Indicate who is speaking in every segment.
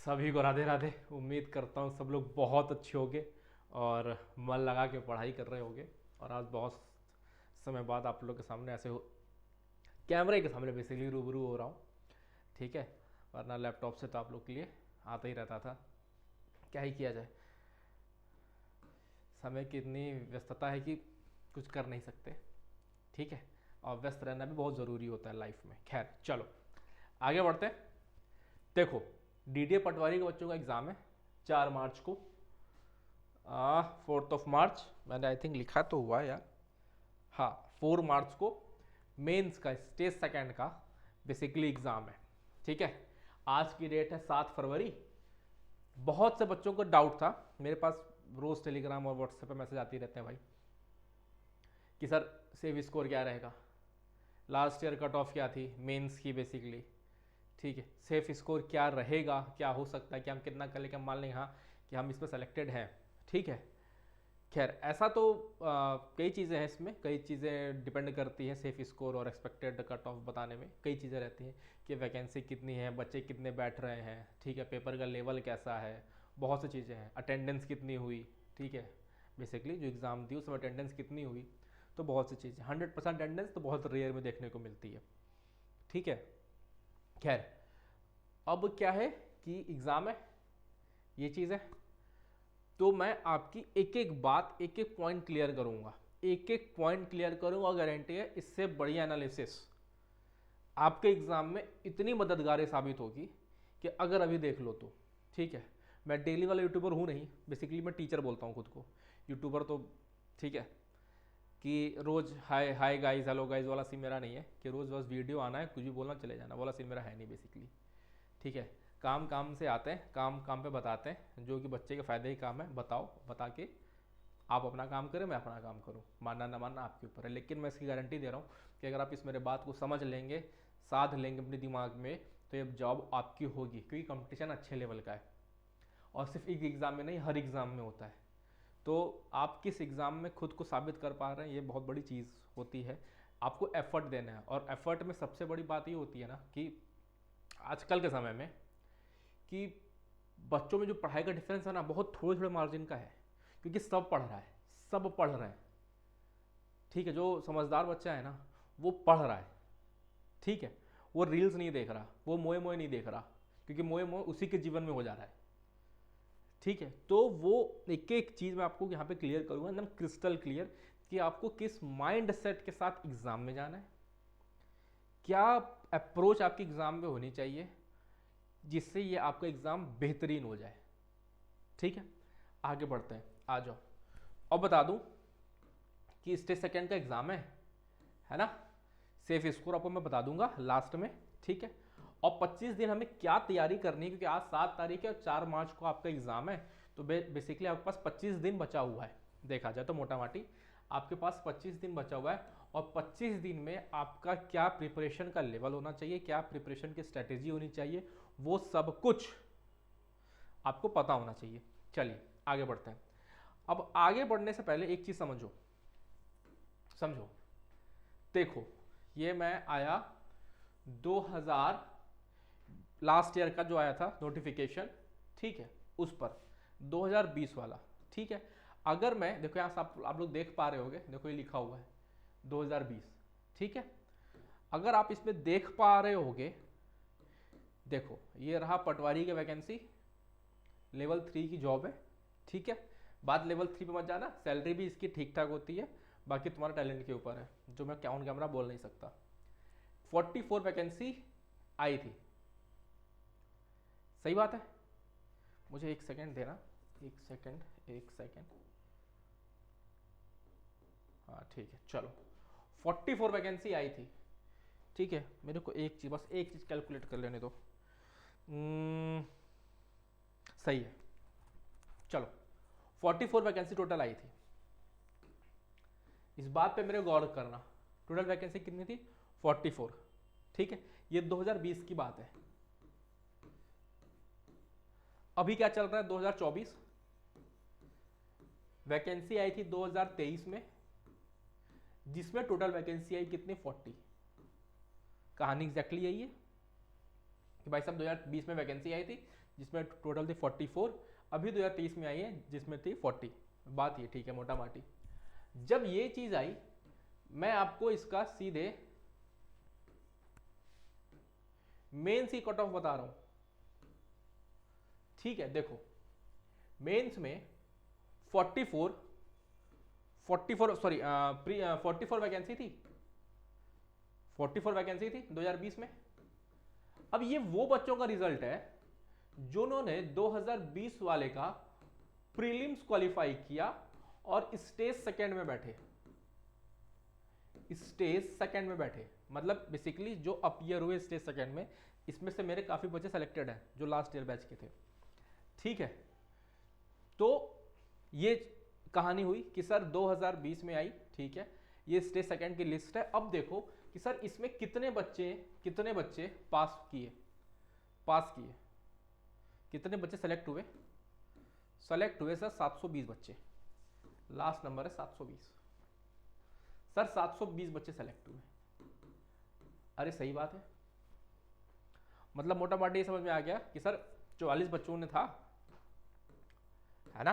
Speaker 1: सभी को राधे राधे। उम्मीद करता हूँ सब लोग बहुत अच्छे होंगे और मन लगा के पढ़ाई कर रहे होंगे। और आज बहुत समय बाद आप लोग के सामने ऐसे कैमरे के सामने बेसिकली रूबरू हो रहा हूँ। ठीक है, वरना लैपटॉप से तो आप लोग के लिए आता ही रहता था। क्या ही किया जाए, समय की इतनी व्यस्तता है कि कुछ कर नहीं सकते। ठीक है, और व्यस्त रहना भी बहुत ज़रूरी होता है लाइफ में। खैर चलो आगे बढ़ते हैं। देखो, डीडीए पटवारी के बच्चों का एग्ज़ाम है 4 मार्च को। 4 मार्च मैंने आई थिंक लिखा तो हुआ यार। हाँ, 4 मार्च को मेंस का स्टेज सेकंड का बेसिकली एग्ज़ाम है। ठीक है, आज की डेट है 7 फरवरी। बहुत से बच्चों को डाउट था, मेरे पास रोज़ टेलीग्राम और व्हाट्सएप पे मैसेज आती रहते हैं भाई कि सर सेव स्कोर क्या रहेगा, लास्ट ईयर कट ऑफ क्या थी मेंस की बेसिकली। ठीक है, सेफ स्कोर क्या रहेगा, क्या हो सकता है कि हम कितना कर लेके हम मान लें हाँ कि हम इसमें सेलेक्टेड हैं। ठीक है, खैर ऐसा तो कई चीज़ें हैं इसमें, कई चीज़ें डिपेंड करती हैं सेफ स्कोर और एक्सपेक्टेड कट ऑफ बताने में। कई चीज़ें रहती हैं कि वैकेंसी कितनी है, बच्चे कितने बैठ रहे हैं, ठीक है, पेपर का लेवल कैसा है, बहुत सी चीज़ें हैं, अटेंडेंस कितनी हुई। ठीक है, बेसिकली जो एग्ज़ाम दी उसमें अटेंडेंस कितनी हुई, तो बहुत सी चीज़ें। 100% अटेंडेंस तो बहुत रेयर में देखने को मिलती है। ठीक है, खैर अब क्या है कि एग्ज़ाम है, ये चीज़ है, तो मैं आपकी एक एक बात एक एक पॉइंट क्लियर करूंगा, एक एक पॉइंट क्लियर करूंगा। गारंटी है इससे बड़ी एनालिसिस आपके एग्जाम में इतनी मददगार साबित होगी कि अगर अभी देख लो तो। ठीक है, मैं डेली वाला यूट्यूबर हूँ नहीं, बेसिकली मैं टीचर बोलता हूँ खुद को। यूट्यूबर तो ठीक है कि रोज़ हाय हाय गाइज हेलो गाइज वाला सीन मेरा नहीं है कि रोज़ बस वीडियो आना है, कुछ भी बोलना चले जाना वाला सीन मेरा है नहीं बेसिकली। ठीक है, काम काम से आते हैं, काम काम पे बताते हैं, जो कि बच्चे के फ़ायदे ही काम है। बताओ, बता के आप अपना काम करें, मैं अपना काम करूं, मानना ना मानना आपके ऊपर है। लेकिन मैं इसकी गारंटी दे रहा हूं कि अगर आप इस मेरे बात को समझ लेंगे, साध लेंगे अपने दिमाग में, तो ये जॉब आपकी होगी, क्योंकि कंपटीशन अच्छे लेवल का है और सिर्फ एक एग्ज़ाम में नहीं, हर एग्ज़ाम में होता है। तो आप किस एग्ज़ाम में खुद को साबित कर पा रहे हैं, ये बहुत बड़ी चीज़ होती है। आपको एफर्ट देना है, और एफर्ट में सबसे बड़ी बात ये होती है ना कि आजकल के समय में कि बच्चों में जो पढ़ाई का डिफरेंस है ना, बहुत थोड़े थोड़े मार्जिन का है, क्योंकि सब पढ़ रहा है, सब पढ़ रहे हैं। ठीक है, जो समझदार बच्चा है ना वो पढ़ रहा है। ठीक है, वो रील्स नहीं देख रहा, वो मोए मोए नहीं देख रहा, क्योंकि मोए मोए उसी के जीवन में हो जा रहा है। ठीक है, तो वो एक एक चीज़ मैं आपको यहाँ पे क्लियर करूँगा एकदम क्रिस्टल क्लियर कि आपको किस माइंड सेट के साथ एग्ज़ाम में जाना है, क्या अप्रोच आपकी एग्ज़ाम में होनी चाहिए जिससे ये आपका एग्ज़ाम बेहतरीन हो जाए। ठीक है, आगे बढ़ते हैं, आ जाओ। अब बता दूं कि स्टेज सेकंड का एग्ज़ाम है ना। सेफ स्कोर आपको मैं बता दूंगा लास्ट में। ठीक है, और 25 दिन हमें क्या तैयारी करनी है, क्योंकि आज 7 तारीख है और 4 मार्च को आपका एग्ज़ाम है। तो बेसिकली आपके पास 25 दिन बचा हुआ है, देखा जाए तो मोटा माटी आपके पास 25 दिन बचा हुआ है। और 25 दिन में आपका क्या प्रिपरेशन का लेवल होना चाहिए, क्या प्रिपरेशन की स्ट्रेटेजी होनी चाहिए, वो सब कुछ आपको पता होना चाहिए। चलिए आगे बढ़ते हैं। अब आगे बढ़ने से पहले एक चीज समझो, समझो। देखो, ये मैं आया 2000 लास्ट ईयर का जो आया था नोटिफिकेशन, ठीक है, उस पर 2020 वाला। ठीक है, अगर मैं देखो यहाँ आप लोग देख पा रहे होगे, देखो ये लिखा हुआ है 2020। ठीक है, अगर आप इसमें देख पा रहे होगे, देखो ये रहा पटवारी की वैकेंसी, लेवल 3 की जॉब है। ठीक है, बात लेवल 3 पे मत जाना, सैलरी भी इसकी ठीक ठाक होती है, बाकी तुम्हारे टैलेंट के ऊपर है, जो मैं ऑन कैमरा बोल नहीं सकता। 44 वैकेंसी आई थी, सही बात है। मुझे एक सेकंड देना, एक सेकंड, एक सेकंड। हाँ ठीक है, चलो 44 वैकेंसी आई थी। ठीक है, मेरे को एक चीज़, बस एक चीज़ कैलकुलेट कर लेने दो। सही है, चलो 44 वैकेंसी टोटल आई थी। इस बात पे मेरे गौर करना, टोटल वैकेंसी कितनी थी, 44। ठीक है, ये 2020 की बात है। अभी क्या चल रहा है, 2024। वैकेंसी आई थी 2023 में, जिसमें टोटल वैकेंसी आई कितनी, 40। कहानी एग्जैक्टली यही है कि भाई साहब 2020 में वैकेंसी आई थी, जिसमें टोटल थी 44, अभी 2023 में आई है जिसमें थी 40। बात ये ठीक है मोटा माटी। जब ये चीज आई, मैं आपको इसका सीधे मेंस की कट ऑफ बता रहा हूं, ठीक है। देखो मेंस में 44 वैकेंसी थी, 44 वैकेंसी थी 2020 में। अब ये वो बच्चों का रिजल्ट है जिन्होंने 2020 वाले का प्रीलिम्स क्वालिफाई किया और स्टेज सेकंड में बैठे, स्टेज सेकंड में बैठे। मतलब बेसिकली जो अपीयर हुए स्टेज सेकंड में, इसमें से मेरे काफी बच्चे सेलेक्टेड हैं जो लास्ट ईयर बैच के थे, ठीक है। तो ये कहानी हुई कि सर 2020 में आई, ठीक है, ये स्टेज सेकंड की लिस्ट है। अब देखो कि सर इसमें कितने बच्चे पास किए, कितने बच्चे सेलेक्ट हुए सर 720 बच्चे, लास्ट नंबर है 720। सर 720 बच्चे सेलेक्ट हुए। अरे सही बात है, मतलब मोटा मोटी ये समझ में आ गया कि सर 44 बच्चों ने था, है ना,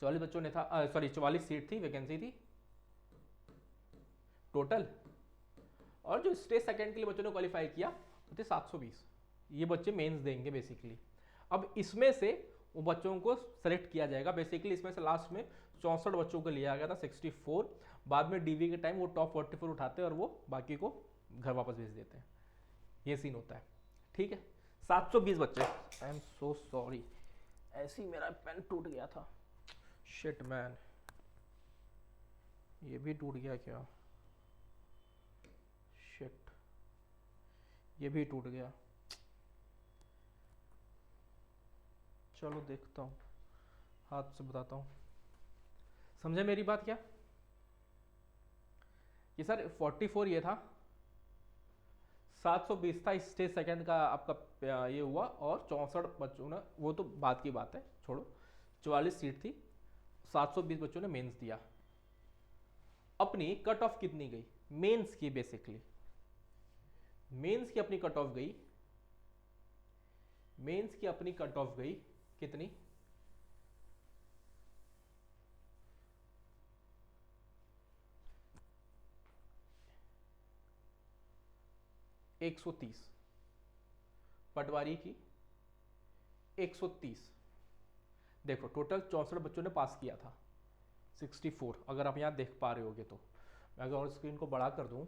Speaker 1: 44 बच्चों ने था, सॉरी 44 सीट थी, वैकेंसी थी टोटल, और जो स्टेज सेकंड के लिए बच्चों ने क्वालिफाई किया तो थे 720। ये बच्चे मेंस देंगे बेसिकली। अब इसमें से वो बच्चों को सेलेक्ट किया जाएगा बेसिकली। इसमें से लास्ट में 64 बच्चों को लिया गया था, 64। बाद में डीवी के टाइम वो टॉप 44 उठाते हैं और वो बाकी को घर वापस भेज देते हैं, ये सीन होता है, ठीक है। 720 बच्चे, आई एम सो सॉरी, ऐसे ही मेरा पेन टूट गया था, शिट मैन, ये भी टूट गया क्या, शिट, ये भी टूट गया। चलो देखता हूँ, हाथ से बताता हूँ। समझे मेरी बात क्या? कि सर 44 ये था, 720 था स्टेज सेकंड का आपका ये हुआ, और 64 बच्चों ने, वो तो बात की बात है छोड़ो, 44 सीट थी, 720 बच्चों ने मेंस दिया। अपनी कट ऑफ कितनी गई मेंस की? बेसिकली मेंस की अपनी कट ऑफ गई, मेंस की अपनी कट ऑफ गई कितनी? एक 130, पटवारी की 130। देखो टोटल 64 बच्चों ने पास किया था, 64 अगर आप यहाँ देख पा रहे होगे तो। मैं अगर और स्क्रीन को बड़ा कर दूं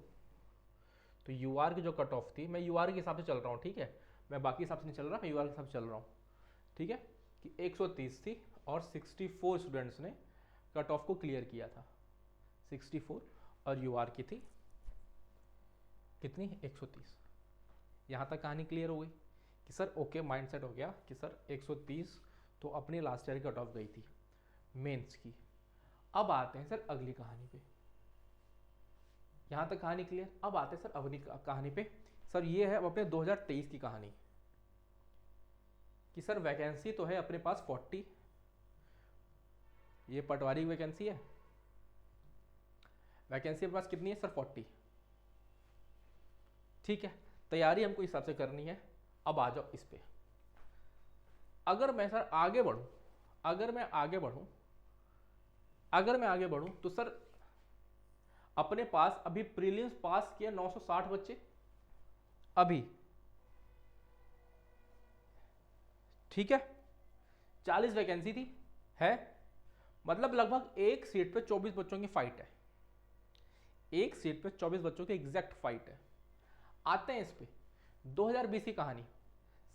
Speaker 1: तो यूआर की जो कट ऑफ थी, मैं यूआर के हिसाब से चल रहा हूँ, ठीक है, मैं बाकी हिसाब से नहीं चल रहा, मैं यूआर के हिसाब से चल रहा हूँ, ठीक है, कि 130 थी और 64 स्टूडेंट्स ने कट ऑफ को क्लियर किया था, 64, और यूआर की थी कितनी? 130। यहाँ तक कहानी क्लियर हो गई कि सर ओके, माइंडसेट हो गया कि सर 130 तो अपनी लास्ट ईयर की कट ऑफ गई थी मेंस की। अब आते हैं सर अगली कहानी पे, यहाँ तक कहानी क्लियर। अब आते हैं सर अगली कहानी पे। सर ये है अब अपने 2023 की कहानी कि सर वैकेंसी तो है अपने पास 40, ये पटवारी की वैकेंसी है, वैकेंसी अपने पास कितनी है सर? 40, ठीक है। तैयारी हमको इस हिसाब से करनी है। अब आ जाओ इस पे, अगर मैं सर आगे बढ़ूं, अगर मैं आगे बढ़ूं तो सर अपने पास अभी प्रीलिम्स पास किए 960 बच्चे अभी, ठीक है, 40 वैकेंसी थी, है मतलब लगभग एक सीट पे 24 बच्चों की फाइट है, एक सीट पे 24 बच्चों की एग्जैक्ट फाइट है। आते हैं इस पे 2020 की कहानी।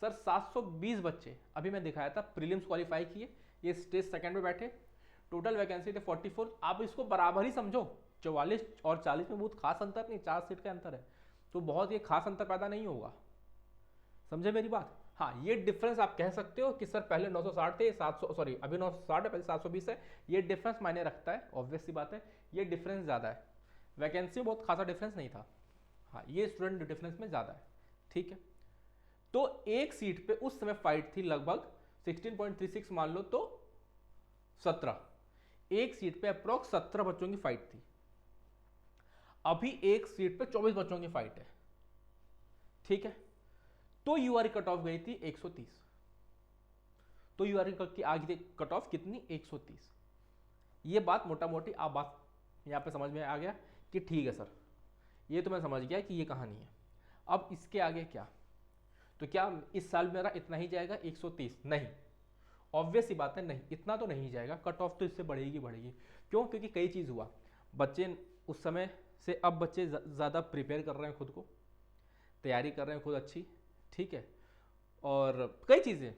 Speaker 1: सर 720 बच्चे अभी मैं दिखाया था प्रीलिम्स क्वालिफाई किए, ये स्टेज सेकंड में बैठे, टोटल वैकेंसी थे 44। आप इसको बराबर ही समझो, 44 और 40 में बहुत खास अंतर नहीं, 4 सीट का अंतर है, तो बहुत ये खास अंतर पैदा नहीं होगा, समझे मेरी बात? हाँ, ये डिफरेंस आप कह सकते हो कि सर पहले 960 थे, 700, सॉरी अभी 960 है, पहले 720 है, ये डिफरेंस मायने रखता है, ऑब्वियस सी बात है, ये डिफरेंस ज़्यादा है। वैकेंसी में बहुत खासा डिफरेंस नहीं था, हाँ ये स्टूडेंट डिफरेंस में ज़्यादा है, ठीक है। तो एक सीट पे उस समय फाइट थी लगभग 16.36 मान लो तो 17, एक सीट पे अप्रोक्स 17 बच्चों की फाइट थी, अभी एक सीट पे 24 बच्चों की फाइट है, ठीक है। तो यूआर कट ऑफ गई थी 130, तो यूआर की आगे कट ऑफ कितनी 130। ये बात मोटा मोटी आप बात यहाँ पे समझ में आ गया कि ठीक है सर, ये तो मैं समझ गया कि ये कहानी है। अब इसके आगे क्या, तो क्या इस साल मेरा इतना ही जाएगा 130? नहीं, ऑब्वियस ही बात है, नहीं इतना तो नहीं जाएगा, कट ऑफ तो इससे बढ़ेगी बढ़ेगी। क्यों? क्योंकि कई चीज़ हुआ, बच्चे उस समय से अब बच्चे ज़्यादा प्रिपेयर कर रहे हैं, खुद को तैयारी कर रहे हैं खुद अच्छी, ठीक है, और कई चीज़ें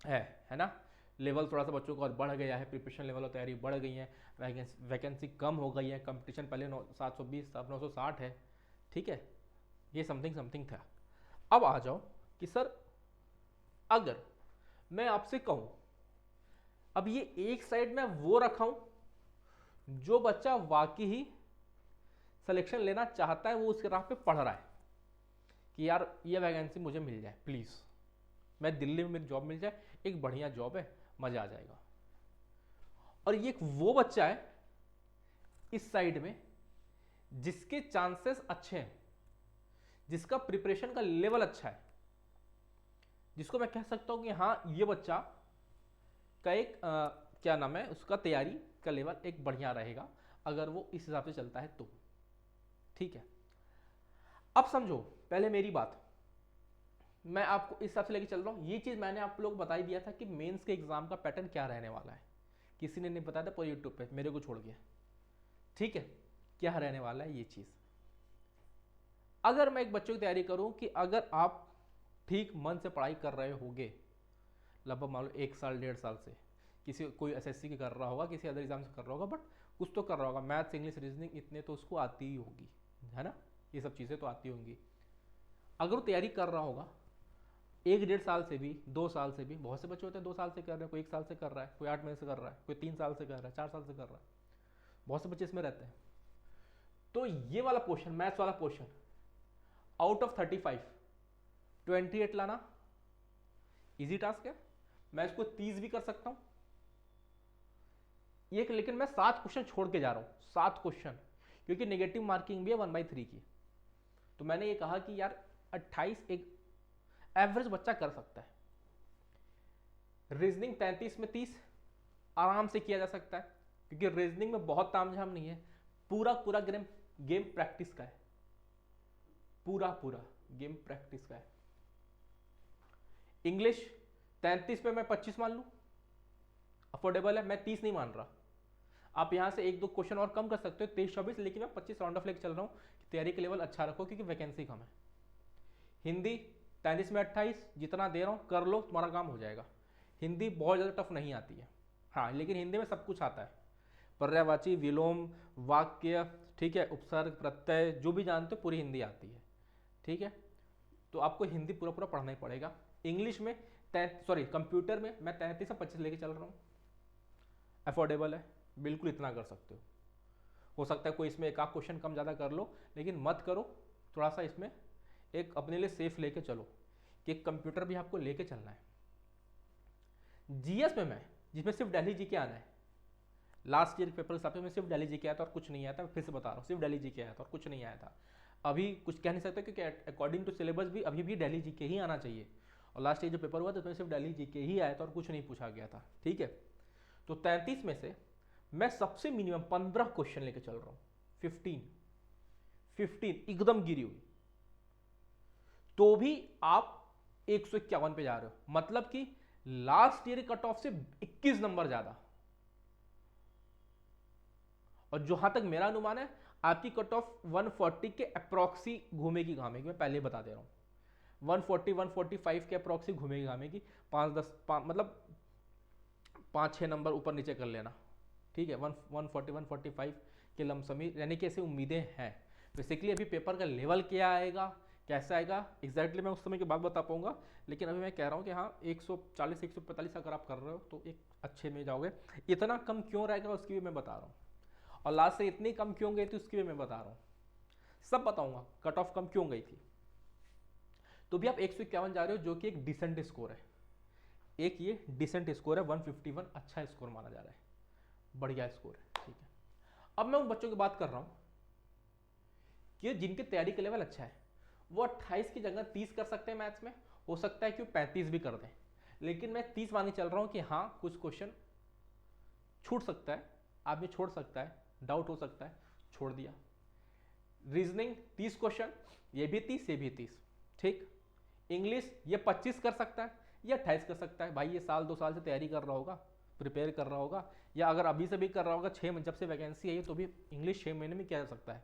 Speaker 1: है ना, लेवल थोड़ा सा बच्चों का और बढ़ गया है, प्रिपरेशन लेवल और तैयारी बढ़ गई है, वैकेंसी कम हो गई है, कंपटीशन पहले 720 अब 960 है, ठीक है, ये समथिंग था। अब आ जाओ कि सर अगर मैं आपसे कहूं, अब ये एक साइड में वो रखा हूं जो बच्चा वाकई ही सिलेक्शन लेना चाहता है, वो उसके राह पे पढ़ रहा है कि यार ये वैकेंसी मुझे मिल जाए प्लीज़, मैं दिल्ली में मेरी जॉब मिल जाए, एक बढ़िया जॉब है, मज़ा आ जाएगा। और ये एक वो बच्चा है इस साइड में जिसके चांसेस अच्छे हैं, जिसका प्रिपरेशन का लेवल अच्छा है, जिसको मैं कह सकता हूं कि हाँ ये बच्चा का एक क्या नाम है उसका, तैयारी का लेवल एक बढ़िया रहेगा अगर वो इस हिसाब से चलता है तो, ठीक है। अब समझो पहले मेरी बात, मैं आपको इस हिसाब से लेके चल रहा हूँ। ये चीज़ मैंने आप लोग बता ही दिया था कि मेंस के एग्जाम का पैटर्न क्या रहने वाला है, किसी ने नहीं बताया था पूरे यूट्यूब पे, मेरे को छोड़ गया, ठीक है, क्या रहने वाला है ये चीज़। अगर मैं एक बच्चों की तैयारी करूँ कि अगर आप ठीक मन से पढ़ाई कर रहे होगे, लगभग मान लो 1 साल 1.5 साल से, किसी कोई एसएससी की कर रहा होगा, किसी अदर एग्जाम से कर रहा होगा, बट कुछ तो कर रहा होगा, मैथ्स इंग्लिश रीजनिंग इतने तो उसको आती ही होगी, है ना, ये सब चीज़ें तो आती होंगी। अगर वो तैयारी कर रहा होगा 1-1.5 साल से भी, 2 साल से भी, बहुत से बच्चे होते हैं 2 साल से कर रहे हैं, कोई 1 साल से कर रहा है, कोई 8 महीने से कर रहा है, कोई 3 साल से कर रहा है, 4 साल से कर रहा है, बहुत से बच्चे इसमें रहते हैं। तो ये वाला पोर्शन, मैथ्स वाला पोर्शन, आउट ऑफ 35 28 लाना इजी टास्क है, मैं इसको 30 भी कर सकता हूं ये, लेकिन मैं 7 क्वेश्चन छोड़ के जा रहा हूं, 7 क्वेश्चन, क्योंकि नेगेटिव मार्किंग भी है 1/3 की। तो मैंने ये कहा कि यार 28 एक एवरेज बच्चा कर सकता है। रीजनिंग 33 में 30 आराम से किया जा सकता है, क्योंकि रीजनिंग में बहुत तामझाम नहीं है, पूरा पूरा गेम प्रैक्टिस का है, पूरा पूरा गेम प्रैक्टिस का है। इंग्लिश 33 पे मैं 25 मान लूं, अफोर्डेबल है, मैं 30 नहीं मान रहा। आप यहां से 1-2 क्वेश्चन और कम कर सकते हो, 23-24, लेकिन मैं 25 राउंड ऑफ लेके चल रहा हूं कि तैयारी का लेवल अच्छा रखो, क्योंकि वैकेंसी कम है। हिंदी 33 में 28, जितना दे रहा हूं कर लो, तुम्हारा काम हो जाएगा। हिंदी बहुत ज़्यादा टफ नहीं आती है, हाँ, लेकिन हिंदी में सब कुछ आता है, पर्यायवाची, विलोम, वाक्य, ठीक है, उपसर्ग, प्रत्यय, जो भी जानते हो पूरी हिंदी आती है, ठीक है। तो आपको हिंदी पूरा पूरा पढ़ना ही पड़ेगा। इंग्लिश में कंप्यूटर में मैं 33 में 25 लेके चल रहा हूँ, अफोर्डेबल है, बिल्कुल इतना कर सकते हो सकता है कोई इसमें एक आध क्वेश्चन कम ज़्यादा कर लो, लेकिन मत करो, थोड़ा सा इसमें एक अपने लिए सेफ लेके चलो कि कंप्यूटर भी आपको लेके चलना है। जीएस में मैं, जिसमें सिर्फ दिल्ली जी के आना है, लास्ट ईयर पेपर के हिसाब से मैं सिर्फ दिल्ली जी के आया था और कुछ नहीं आया था, मैं फिर से बता रहा हूँ, सिर्फ दिल्ली जी के आया था और कुछ नहीं आया था। अभी कुछ कह नहीं सकते, क्योंकि अकॉर्डिंग टू सिलेबस भी अभी भी दिल्ली जी के ही आना चाहिए, और लास्ट ईयर जो पेपर हुआ था उसमें सिर्फ दिल्ली जी के ही आया था और कुछ नहीं पूछा गया था, ठीक है। तो 33 में से मैं सबसे मिनिमम 15 क्वेश्चन लेके चल रहा हूँ, 15 एकदम गिरी हुई, तो भी आप 151 पे जा रहे हो, मतलब कि लास्ट ईयर कट ऑफ से 21 नंबर ज्यादा। और जहां तक मेरा अनुमान है, आपकी कट ऑफ 140 के अप्रॉक्सी घूमेगी घामेगी, मैं पहले ही बता दे रहा हूं, 140 145 के अप्रॉक्सी घूमेगी घामेगी, 5-10 मतलब 5-6 नंबर ऊपर नीचे कर लेना, ठीक है। 140 145 के लमसमी, यानी कि ऐसी उम्मीदें हैं। बेसिकली अभी पेपर का लेवल क्या आएगा, कैसा आएगा, एग्जैक्टली मैं उस समय के बाद बता पाऊंगा, लेकिन अभी मैं कह रहा हूँ कि हाँ 140 145 अगर आप कर रहे हो तो एक अच्छे में जाओगे। इतना कम क्यों रहेगा उसकी भी मैं बता रहा हूँ, और लास्ट से इतनी कम क्यों गई थी उसकी भी मैं बता रहा हूँ, सब बताऊंगा कट ऑफ कम क्यों गई थी। तो भी आप 151 जा रहे हो, जो कि एक डिसेंट स्कोर है, एक ये डिसेंट स्कोर है, 151 अच्छा स्कोर माना जा रहा है, बढ़िया स्कोर है, ठीक है। अब मैं उन बच्चों की बात कर रहा हूं कि जिनके तैयारी का लेवल अच्छा है, वो 28 की जगह 30 कर सकते हैं मैथ्स में, हो सकता है कि वो 35 भी कर दें, लेकिन मैं 30 मान के चल रहा हूँ कि हाँ कुछ क्वेश्चन छूट सकता है, आदमी छोड़ सकता है, डाउट हो सकता है, छोड़ दिया। रीजनिंग 30 क्वेश्चन, ये भी 30 ये भी 30, ठीक। इंग्लिश ये 25 कर सकता है, ये 28 कर सकता है। भाई ये साल 2 साल से तैयारी कर रहा होगा, प्रिपेयर कर रहा होगा, या अगर अभी से भी कर रहा होगा, 6 जब से वैकेंसी आई है तो भी इंग्लिश 6 महीने में किया जा सकता है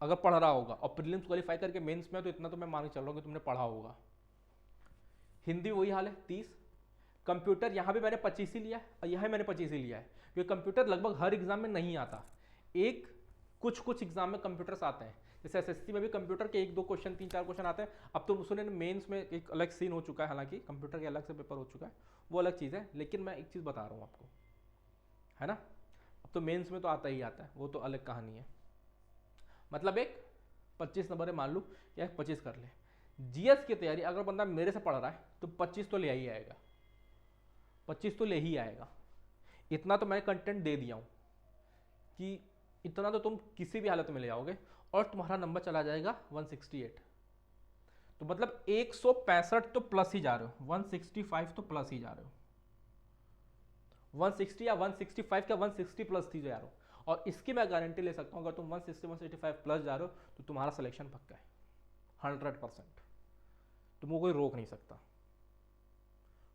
Speaker 1: अगर पढ़ रहा होगा। और प्रीलिम्स क्वालिफाई करके मेंस में तो इतना तो मैं मान के चल रहा हूँ कि तुमने पढ़ा होगा। हिंदी वही हाल है 30। कंप्यूटर यहाँ भी मैंने 25 ही लिया है और यहाँ मैंने 25 ही लिया है, क्योंकि कंप्यूटर लगभग हर एग्जाम में नहीं आता, एक कुछ एग्जाम में कंप्यूटर्स आते हैं। जैसे एसएससी में भी कंप्यूटर के 1-2 क्वेश्चन 3-4 क्वेश्चन आते हैं। अब तो सुने मेंस में एक अलग सीन हो चुका है, हालांकि कंप्यूटर के अलग से पेपर हो चुका है, वो अलग चीज़ है, लेकिन मैं एक चीज़ बता रहा हूँ आपको, है ना। अब तो मेंस में तो आता ही आता है, वो तो अलग कहानी है। मतलब एक 25 नंबर मान लूँ या 25 कर ले। जीएस की तैयारी अगर बंदा मेरे से पढ़ रहा है तो 25 तो ले ही आएगा, 25 तो ले ही आएगा। इतना तो मैं कंटेंट दे दिया हूँ कि इतना तो तुम किसी भी हालत में ले आओगे और तुम्हारा नंबर चला जाएगा 168। तो मतलब 165 तो प्लस ही जा रहे हो, 165 तो प्लस ही जा रहे हो, 160 या 165 का 160 प्लस ही जा रहे हो। और इसकी मैं गारंटी ले सकता हूँ, अगर तुम 160-165 प्लस जा रहे हो तो तुम्हारा सिलेक्शन पक्का है 100%। तुमको कोई रोक नहीं सकता,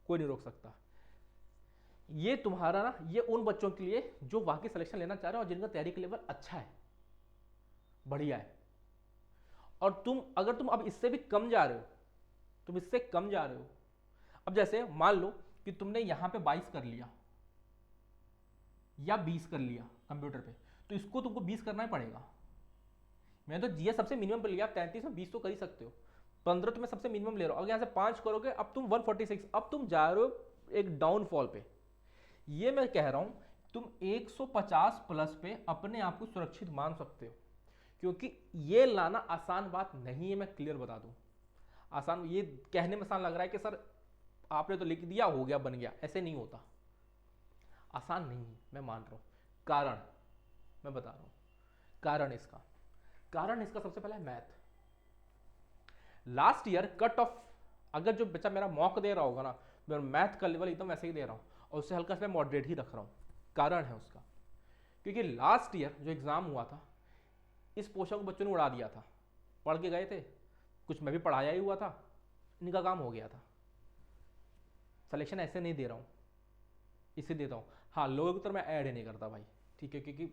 Speaker 1: कोई नहीं रोक सकता। ये तुम्हारा ना, ये उन बच्चों के लिए जो वाकई सिलेक्शन लेना चाह रहे हो और जिनका तैयारी का लेवल अच्छा है, बढ़िया है। और अगर तुम अब इससे भी कम जा रहे हो, तुम इससे कम जा रहे हो, अब जैसे मान लो कि तुमने यहां पे 22 कर लिया या 20 कर लिया कंप्यूटर पे, तो इसको तुमको 20 करना ही पड़ेगा। मैंने तो जीएस सबसे मिनिमम पे लिया, 33 में 20 तो कर ही सकते हो, 15 तो मैं सबसे मिनिमम ले रहा हूं। अगर यहां से 5 करोगे, अब तुम 146, अब तुम जा रहे हो एक डाउनफॉल पे। ये मैं कह रहा हूं तुम 150 प्लस पे अपने आप को सुरक्षित मान सकते हो, क्योंकि ये लाना आसान बात नहीं है, मैं क्लियर बता दूं। आसान, ये कहने में आसान लग रहा है कि सर आपने तो लिख दिया हो गया बन गया, ऐसे नहीं होता, आसान नहीं है, मैं मान रहा हूं। कारण मैं बता रहा हूं, कारण इसका सबसे पहला है math. Last year cut off, अगर जो बच्चा मेरा मॉक दे रहा होगा ना, मैं मैथ का लेवल एकदम ऐसे ही दे रहा हूं और उससे हल्का सा मॉडरेट ही रख रहा हूं। कारण है उसका, क्योंकि लास्ट ईयर जो एग्जाम हुआ था, इस पोर्शन को बच्चों ने उड़ा दिया था, पढ़ के गए थे, कुछ मैं भी पढ़ाया ही हुआ था, इनका काम हो गया था। सिलेक्शन ऐसे नहीं दे रहा हूं, इसे देता हूं। हाँ, लोगों की तरह मैं ऐड ही नहीं करता भाई, ठीक है, क्योंकि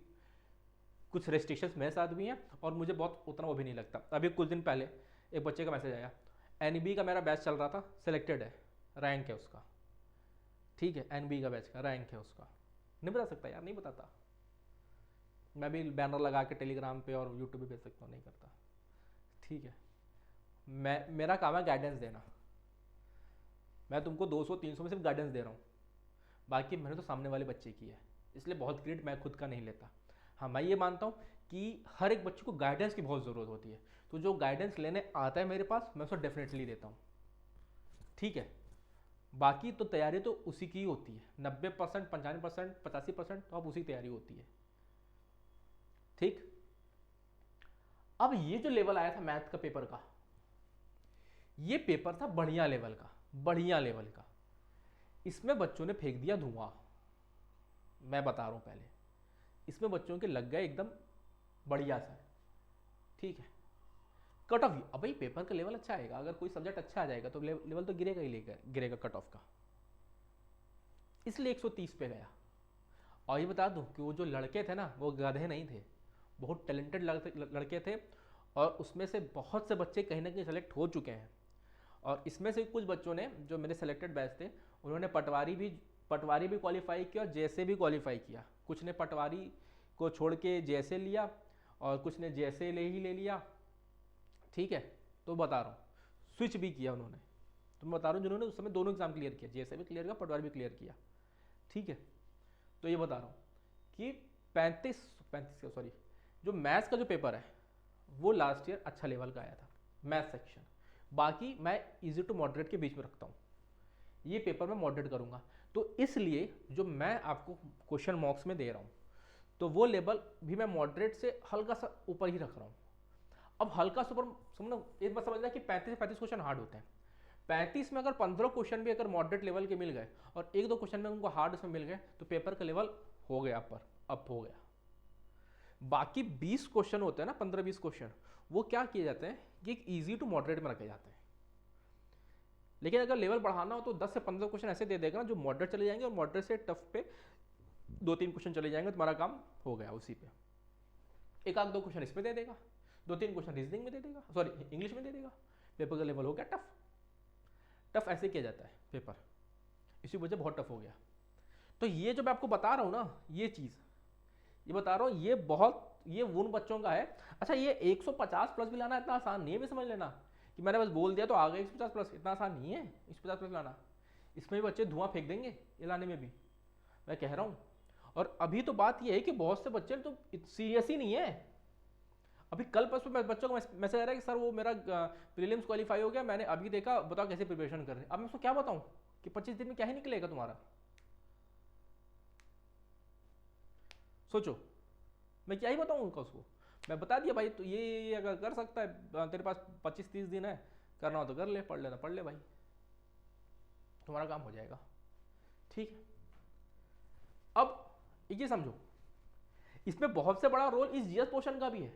Speaker 1: कुछ रेस्ट्रिक्शंस मेरे साथ भी हैं और मुझे बहुत उतना वो भी नहीं लगता। अभी कुछ दिन पहले एक बच्चे का मैसेज आया, एनबी का मेरा बैच चल रहा था, सिलेक्टेड है, रैंक है उसका, ठीक है, एनबी का बैच का रैंक है उसका। नहीं बता सकता यार, नहीं बताता, मैं भी बैनर लगा के टेलीग्राम पे और यूट्यूब पे भेज सकता हूँ, नहीं करता, ठीक है। मेरा काम है गाइडेंस देना, मैं तुमको 200-300 में सिर्फ गाइडेंस दे रहा हूँ, बाकी मैंने तो सामने वाले बच्चे की है, इसलिए बहुत क्रेडिट मैं खुद का नहीं लेता। हाँ, मैं ये मानता हूँ कि हर एक बच्चे को गाइडेंस की बहुत ज़रूरत होती है, तो जो गाइडेंस लेने आता है मेरे पास, मैं उसको डेफिनेटली देता हूँ, ठीक है। बाकी तो तैयारी तो उसी की ही होती है, 90%, 95%, 85% तो अब उसी तैयारी होती है, ठीक। अब ये जो लेवल आया था मैथ का पेपर का, ये पेपर था बढ़िया लेवल का, बढ़िया लेवल का। इसमें बच्चों ने फेंक दिया धुआं, मैं बता रहा हूं पहले, इसमें बच्चों के लग गए एकदम बढ़िया सा, ठीक है। कट ऑफ, अब भाई पेपर का लेवल अच्छा आएगा, अगर कोई सब्जेक्ट अच्छा आ जाएगा तो लेवल तो गिरेगा ही गिरेगा कट ऑफ का, इसलिए 130 पे गया। और ये बता दूं कि वो जो लड़के थे ना, वो गधे नहीं थे, बहुत टैलेंटेड लड़के थे, और उसमें से बहुत से बच्चे कहीं ना कहीं सेलेक्ट हो चुके हैं। और इसमें से कुछ बच्चों ने, जो मेरे सेलेक्टेड बैच थे, उन्होंने पटवारी भी क्वालिफाई किया और जैसे भी क्वालिफाई किया। कुछ ने पटवारी को छोड़ के जैसे लिया और कुछ ने जैसे ले लिया, ठीक है। तो बता रहा हूँ स्विच भी किया उन्होंने, तो मैं बता रहा हूँ जिन्होंने उस समय दोनों एग्जाम क्लियर किया, जैसे भी क्लियर किया, पटवारी भी क्लियर किया, ठीक है। तो ये बता रहा हूँ कि 35 सॉरी, जो मैथ्स का जो पेपर है वो लास्ट ईयर अच्छा लेवल का आया था, मैथ सेक्शन। बाकी मैं इजी टू मॉडरेट के बीच में रखता हूँ, ये पेपर मैं मॉडरेट करूँगा, तो इसलिए जो मैं आपको क्वेश्चन मॉक्स में दे रहा हूँ, तो वो लेवल भी मैं मॉडरेट से हल्का सा ऊपर ही रख रहा हूँ। अब हल्का सुपर समझो, एक बात समझना कि 35 क्वेश्चन हार्ड होते हैं। 35 में अगर 15 क्वेश्चन भी अगर मॉडरेट लेवल के मिल गए और एक दो क्वेश्चन में उनको हार्ड उसमें मिल गए तो पेपर का लेवल हो गया अप हो गया। बाकी 20 क्वेश्चन होते हैं ना, 15-20 क्वेश्चन, वो क्या किए जाते हैं कि एक ईजी टू मॉडरेट में रखे जाते हैं। लेकिन अगर लेवल बढ़ाना हो तो 10 से 15 क्वेश्चन ऐसे दे देगा ना जो मॉडरेट चले जाएंगे और मॉडरेट से टफ पे 2-3 क्वेश्चन चले जाएंगे, तुम्हारा काम हो गया उसी पे। एक आध दो क्वेश्चन इसमें दे देगा, 2-3 क्वेश्चन रीजनिंग में दे देगा, सॉरी इंग्लिश में दे देगा, पेपर का लेवल हो गया टफ। टफ ऐसे किया जाता है पेपर, इसी वजह बहुत टफ हो गया। तो ये जो मैं आपको बता रहा हूँ ना, ये चीज़ ये बता रहा हूँ, ये उन बच्चों का है। अच्छा, ये 150 प्लस भी लाना इतना आसान नहीं है भी, समझ लेना कि मैंने बस बोल दिया तो आ गए 150 प्लस, इतना आसान नहीं है 150 प्लस लाना। इसमें भी बच्चे धुआं फेंक देंगे ये लाने में भी, मैं कह रहा हूँ। और अभी तो बात ये है कि बहुत से बच्चे तो सीरियस ही नहीं है। अभी कल परसों बच्चों को मैसेज आ रहा है कि सर वो मेरा प्रीलिम्स क्वालिफाई हो गया, मैंने अभी देखा, बताओ कैसे प्रिपरेशन कर रहे हैं। अब मैं उसको क्या बताऊँ कि 25 दिन में क्या ही निकलेगा तुम्हारा, सोचो, मैं क्या ही बताऊँ उनका उसको। मैं बता दिया भाई, तो ये अगर कर सकता है, तेरे पास 25-30 दिन है, करना हो तो कर ले, पढ़ लेना पढ़ ले भाई, तुम्हारा काम हो जाएगा। ठीक है, अब ये समझो, इसमें बहुत से बड़ा रोल इस जीएस पोर्शन का भी है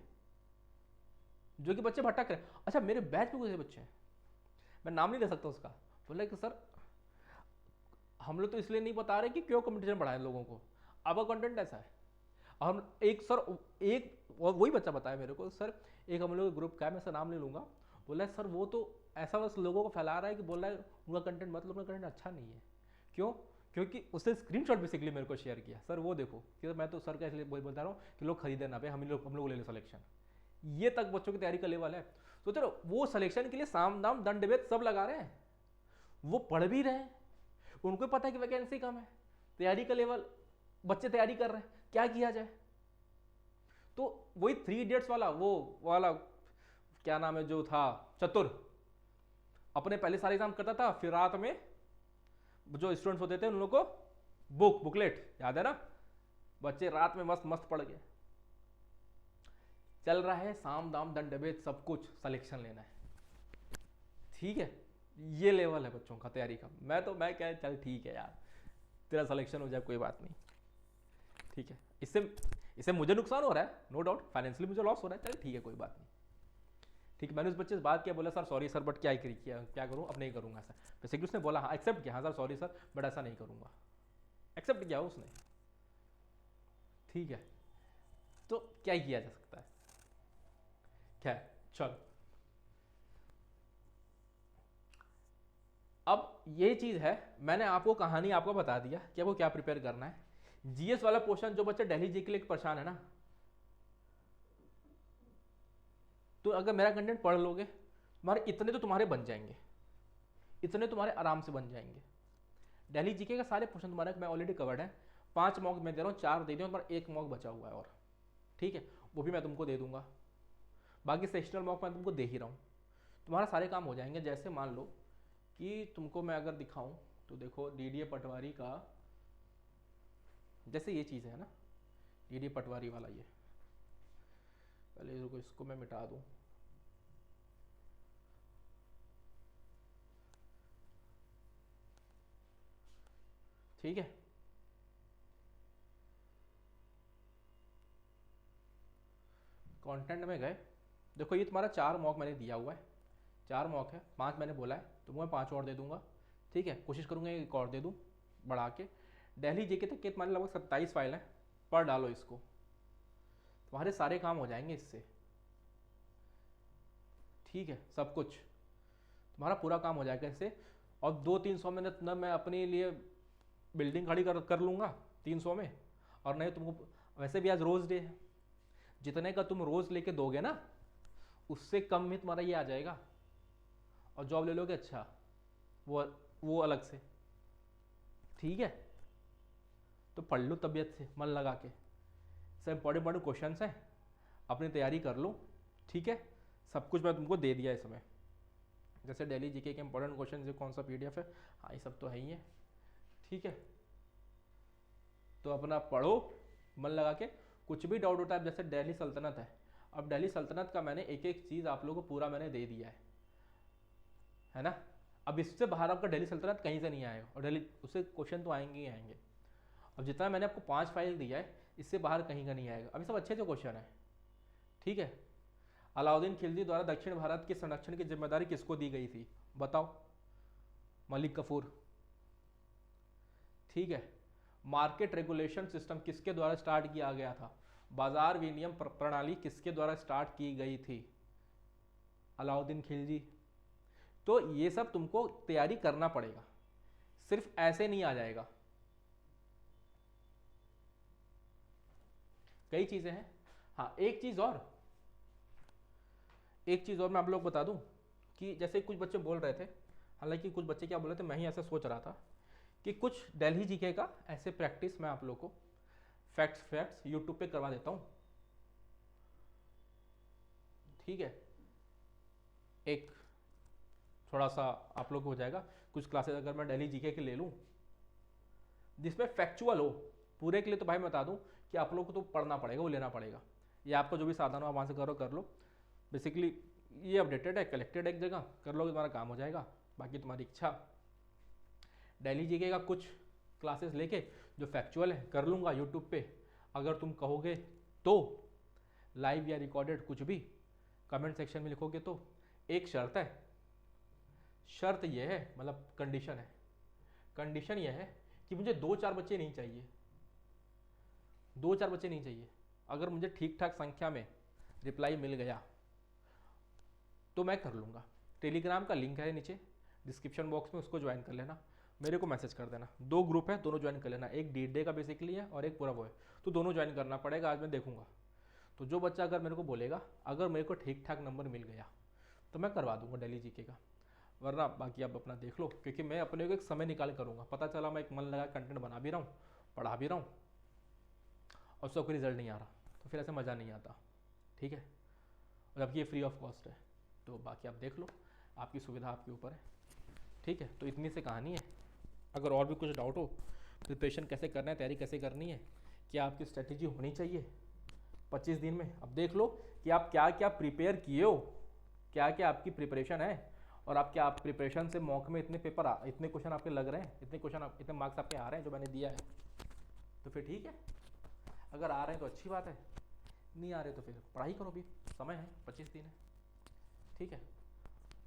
Speaker 1: जो कि बच्चे भटक रहे हैं। अच्छा, मेरे बैच में कुछ बच्चे हैं, मैं नाम नहीं ले सकता उसका, बोले कि सर हम लोग तो इसलिए नहीं बता रहे कि क्यों कंपटीशन बढ़ाए लोगों को, आपका कंटेंट ऐसा है। हम एक वही बच्चा बताया मेरे को, सर एक हम लोग ग्रुप का है, मैं सर नाम ले लूँगा, बोला सर वो तो ऐसा बस लोगों को फैला रहा है कि बोल रहा है उनका कंटेंट मतलब उनका कंटेंट अच्छा नहीं है। क्यों? क्योंकि उसने स्क्रीनशॉट बेसिकली मेरे को शेयर किया, सर वो देखो कि मैं तो सर का इसलिए बता रहा हूँ कि लोग खरीदे ना पे, हम लोग ले लो सिलेक्शन। ये तक बच्चों की तैयारी का लेवल है। तो चलो वो सिलेक्शन के लिए साम दाम दंड भेद सब लगा रहे हैं, वो पढ़ भी रहे हैं, उनको पता है कि वैकेंसी कम है, तैयारी का लेवल, बच्चे तैयारी कर रहे हैं, क्या किया जाए। तो वही 3 इडियट्स वाला वो वाला क्या नाम है जो था, चतुर, अपने पहले सारे एग्जाम करता था, फिर रात में जो स्टूडेंट्स होते थे उन लोगों को बुकलेट याद है ना, बच्चे रात में मस्त मस्त पढ़ गए। चल रहा है साम दाम दंड भेद सब कुछ, सिलेक्शन लेना है। ठीक है, ये लेवल है बच्चों का तैयारी का। मैं कह चल ठीक है यार, तेरा सिलेक्शन हो जाए कोई बात नहीं, ठीक है, इससे मुझे नुकसान हो रहा है नो डाउट, फाइनेंशियली मुझे लॉस हो रहा है, चल ठीक है कोई बात नहीं। ठीक है, मैंने उस बच्चे से बात किया, बोला सर सॉरी सर बट क्या करूँ, अब नहीं करूँगा ऐसा। बेसिकली उसने बोला हाँ एक्सेप्ट किया, हाँ सर सॉरी सर बट ऐसा नहीं करूँगा, एक्सेप्ट किया उसने। ठीक है, तो क्या किया जा सकता है, क्या चलो। अब ये चीज़ है, मैंने आपको कहानी आपको बता दिया कि आपको क्या प्रिपेयर करना है। जीएस वाला पोर्शन जो बच्चे दिल्ली जी के लिए परेशान है ना, तो अगर मेरा कंटेंट पढ़ लोगे, तुम्हारे इतने तो तुम्हारे बन जाएंगे, इतने तुम्हारे आराम से बन जाएंगे। दिल्ली जीके का सारे क्वेश्चन तुम्हारे मैं ऑलरेडी कवर्ड है, 5 मॉक मैं दे रहा हूँ, 4 दे दिए, तुम्हारा 1 मॉक बचा हुआ है और, ठीक है, वो भी मैं तुमको दे दूंगा। बाकी सेशनल मॉक मैं तुमको दे ही रहा हूँ, तुम्हारा सारे काम हो जाएंगे। जैसे मान लो कि तुमको मैं अगर दिखाऊं तो देखो डीडीए पटवारी का, जैसे ये चीज़ है ना डीडीए पटवारी वाला, ये पहले रुको इसको मैं मिटा दूं, ठीक है, कंटेंट में गए, देखो ये तुम्हारा 4 मॉक मैंने दिया हुआ है, 4 मॉक है, 5 मैंने बोला है, तुमको मैं 5 और दे दूंगा। ठीक है, कोशिश करूंगा एक और दे दूं बढ़ा के। दिल्ली जीके तक के तुम्हारे लगभग 27 फाइल है, पढ़ डालो इसको, तुम्हारे सारे काम हो जाएंगे इससे। ठीक है, सब कुछ तुम्हारा पूरा काम हो जाएगा इससे। और 200-300 मिनट ना मैं अपने लिए बिल्डिंग खड़ी कर लूँगा 300 में, और नहीं तुमको वैसे भी आज रोज़ डे है, जितने का तुम रोज़ लेके दोगे ना उससे कम में तुम्हारा ये आ जाएगा। और जॉब ले लोगे, अच्छा वो अलग से। ठीक है, तो पढ़ लो तबीयत से, मन लगा के, सब इंपॉर्टेंट क्वेश्चन हैं, अपनी तैयारी कर लो। ठीक है, सब कुछ मैं तुमको दे दिया इसमें, जैसे दिल्ली जीके के इंपॉर्टेंट क्वेश्चन जो कौन सा पीडीएफ है, हाँ ये सब तो है ही है। ठीक है, तो अपना पढ़ो मन लगा के, कुछ भी डाउट होता है, जैसे दिल्ली सल्तनत है, अब दिल्ली सल्तनत का मैंने एक एक चीज़ आप लोगों को पूरा मैंने दे दिया है ना। अब इससे बाहर आपका दिल्ली सल्तनत कहीं से नहीं आएगा, और दिल्ली उससे क्वेश्चन तो आएंगे ही आएंगे। अब जितना मैंने आपको 5 फाइल दिया है, इससे बाहर कहीं का नहीं आएगा। अभी सब अच्छे से क्वेश्चन है, ठीक है। अलाउद्दीन खिलजी द्वारा दक्षिण भारत के संरक्षण की जिम्मेदारी किसको दी गई थी, बताओ। मलिक कफूर, ठीक है। मार्केट रेगुलेशन सिस्टम किसके द्वारा स्टार्ट किया गया था, बाजार विनियम प्रणाली किसके द्वारा स्टार्ट की गई थी, अलाउद्दीन खिलजी। तो ये सब तुमको तैयारी करना पड़ेगा, सिर्फ ऐसे नहीं आ जाएगा। कई चीजें हैं। हाँ, एक चीज और मैं आप लोग बता दूं कि जैसे कुछ बच्चे बोल रहे थे, हालांकि कुछ बच्चे क्या बोल रहे थे, मैं ही ऐसे सोच रहा था कि कुछ दिल्ली जीके का ऐसे प्रैक्टिस मैं आप लोग को फैक्ट्स यूट्यूब पे करवा देता हूं, ठीक है। एक थोड़ा सा आप लोग को हो जाएगा। कुछ क्लासेस अगर मैं दिल्ली जीके के ले लूं जिसमें फैक्चुअल हो पूरे के लिए, तो भाई मैं बता दूं कि आप लोग को तो पढ़ना पड़ेगा, वो लेना पड़ेगा। ये आपका जो भी साधन हो आप वहाँ से करो, कर लो। बेसिकली ये अपडेटेड है, कलेक्टेड एक जगह, कर लोगे तुम्हारा काम हो जाएगा। बाकी तुम्हारी इच्छा। दिल्ली जीके का कुछ क्लासेस लेके जो फैक्चुअल है कर लूँगा यूट्यूब पे, अगर तुम कहोगे तो लाइव या रिकॉर्डेड कुछ भी कमेंट सेक्शन में लिखोगे तो। एक शर्त है, शर्त यह है, मतलब कंडीशन यह है कि मुझे 2-4 बच्चे नहीं चाहिए, 2-4 बच्चे नहीं चाहिए। अगर मुझे ठीक ठाक संख्या में रिप्लाई मिल गया तो मैं कर लूँगा। टेलीग्राम का लिंक है नीचे डिस्क्रिप्शन बॉक्स में, उसको ज्वाइन कर लेना, मेरे को मैसेज कर देना। 2 ग्रुप है, दोनों ज्वाइन कर लेना, एक डे का बेसिकली है और एक पूरा वो है, तो दोनों ज्वाइन करना पड़ेगा। आज मैं देखूंगा, तो जो बच्चा अगर मेरे को बोलेगा, अगर मेरे को ठीक ठाक नंबर मिल गया तो मैं करवा दूंगा दिल्ली जीके का, वरना बाकी आप अपना देख लो। क्योंकि मैं अपने को एक समय निकाल करूँगा, पता चला मैं एक मन लगा कंटेंट बना भी रहा हूँ, पढ़ा भी रहा हूँ, और उसका कोई रिजल्ट नहीं आ रहा, तो फिर ऐसे मज़ा नहीं आता, ठीक है। और जबकि ये फ्री ऑफ कॉस्ट है, तो बाकी आप देख लो, आपकी सुविधा आपके ऊपर है, ठीक है। तो इतनी सी कहानी है। अगर और भी कुछ डाउट हो, प्रिपरेशन कैसे करना है, तैयारी कैसे करनी है, क्या आपकी स्ट्रेटेजी होनी चाहिए 25 दिन में, अब देख लो कि आप क्या क्या प्रिपेयर किए हो, क्या क्या आपकी प्रिपरेशन है, और आप क्या प्रिपरेशन से मॉक में इतने क्वेश्चन आपके लग रहे हैं, इतने मार्क्स आपके आ रहे हैं जो मैंने दिया है, तो फिर ठीक है। अगर आ रहे हैं तो अच्छी बात है, नहीं आ रहे तो फिर पढ़ाई करो, भी समय है, 25 दिन है, ठीक है।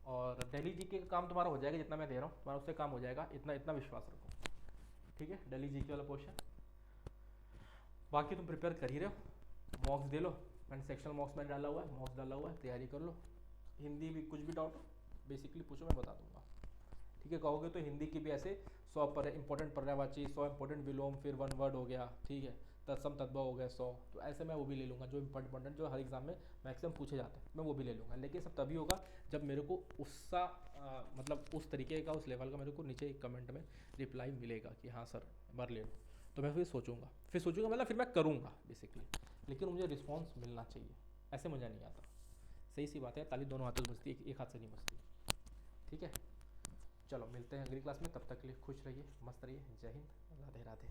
Speaker 1: और दिल्ली जीके का काम तुम्हारा हो जाएगा, जितना मैं दे रहा हूँ तुम्हारा उससे काम हो जाएगा, इतना विश्वास रखो, ठीक है। दिल्ली जीके वाला पोर्शन, बाकी तुम प्रिपेयर कर ही रहे हो, मॉक्स दे लो, मैंने सेक्शनल मॉक्स में डाला हुआ है, मॉक्स डाला हुआ है, तैयारी कर लो। हिंदी भी कुछ भी डाउट हो बेसिकली पूछो, मैं बता दूंगा, ठीक है। कहोगे तो हिंदी की भी ऐसे 100 पर इंपॉर्टेंट पर्यायवाची, 100 इंपॉर्टेंट विलोम, फिर 1 वर्ड हो गया, ठीक है, तत्सम तद्भव हो गया 100, तो ऐसे मैं वो भी ले लूँगा, जो इंपॉर्टेंट जो हर एग्जाम में मैक्सिमम पूछे जाते हैं, मैं वो भी ले लूँगा। लेकिन सब तभी होगा जब मेरे को उसका मतलब उस तरीके का, उस लेवल का मेरे को नीचे कमेंट में रिप्लाई मिलेगा कि हाँ सर बार ले लो, तो मैं फिर सोचूंगा मतलब फिर मैं करूँगा बेसिकली। लेकिन मुझे रिस्पॉन्स मिलना चाहिए, ऐसे मज़ा नहीं आता। सही सी बात है, ताली दोनों हाथों से बजती है, एक हाथ से नहीं बजती, ठीक है। चलो मिलते हैं अगली क्लास में, तब तक के लिए खुश रहिए, मस्त रहिए, जय हिंद, राधे राधे।